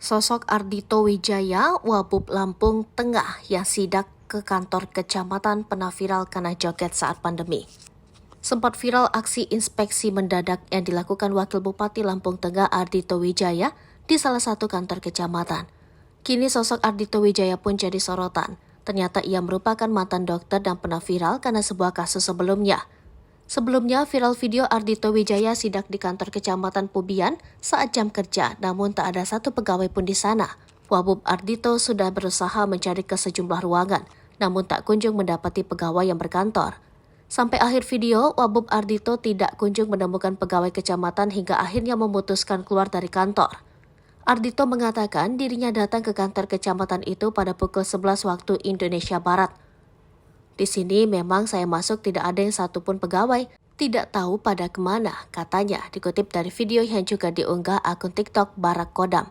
Sosok Ardhito Wijaya, Wabub Lampung Tengah yang sidak ke kantor kecamatan pernah viral karena joget saat pandemi. Sempat viral aksi inspeksi mendadak yang dilakukan Wakil Bupati Lampung Tengah Ardhito Wijaya di salah satu kantor kecamatan. Kini sosok Ardhito Wijaya pun jadi sorotan. Ternyata ia merupakan mantan dokter dan pernah viral karena sebuah kasus sebelumnya. Sebelumnya, viral video Ardhito Wijaya sidak di kantor kecamatan Pubian saat jam kerja, namun tak ada satu pegawai pun di sana. Wabub Ardhito sudah berusaha mencari ke sejumlah ruangan, namun tak kunjung mendapati pegawai yang berkantor. Sampai akhir video, Wabub Ardhito tidak kunjung menemukan pegawai kecamatan hingga akhirnya memutuskan keluar dari kantor. Ardhito mengatakan dirinya datang ke kantor kecamatan itu pada pukul 11 waktu Indonesia Barat. Di sini memang saya masuk tidak ada yang satupun pegawai, tidak tahu pada kemana, katanya, dikutip dari video yang juga diunggah akun TikTok Barak Kodam.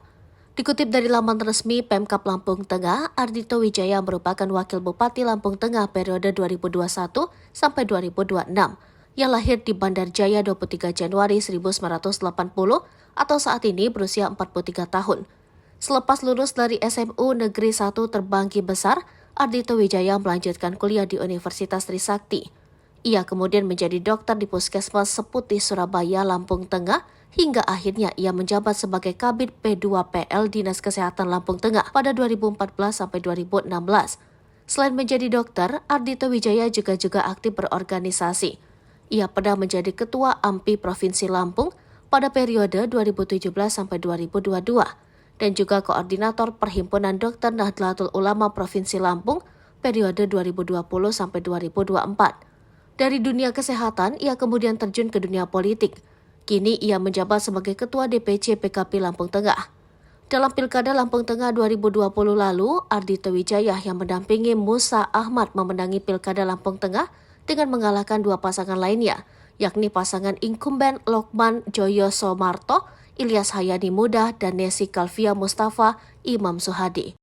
Dikutip dari laman resmi Pemkab Lampung Tengah, Ardhito Wijaya merupakan Wakil Bupati Lampung Tengah periode 2021 sampai 2026, yang lahir di Bandar Jaya 23 Januari 1980 atau saat ini berusia 43 tahun. Selepas lulus dari SMU Negeri 1 Terbanggi Besar, Ardhito Wijaya melanjutkan kuliah di Universitas Trisakti. Ia kemudian menjadi dokter di Puskesmas Seputih Surabaya, Lampung Tengah, hingga akhirnya ia menjabat sebagai Kabid P2PL Dinas Kesehatan Lampung Tengah pada 2014-2016. Selain menjadi dokter, Ardhito Wijaya juga aktif berorganisasi. Ia pernah menjadi Ketua AMPI Provinsi Lampung pada periode 2017-2022. Dan juga Koordinator Perhimpunan Dokter Nahdlatul Ulama Provinsi Lampung periode 2020-2024. Dari dunia kesehatan, ia kemudian terjun ke dunia politik. Kini ia menjabat sebagai Ketua DPC PKP Lampung Tengah. Dalam Pilkada Lampung Tengah 2020 lalu, Ardhito Wijaya yang mendampingi Musa Ahmad memenangi Pilkada Lampung Tengah dengan mengalahkan dua pasangan lainnya, yakni pasangan incumbent Lokman Joyo Somarto, Ilyas Hayani Muda, dan Nesi Kalvia Mustafa Imam Suhadi.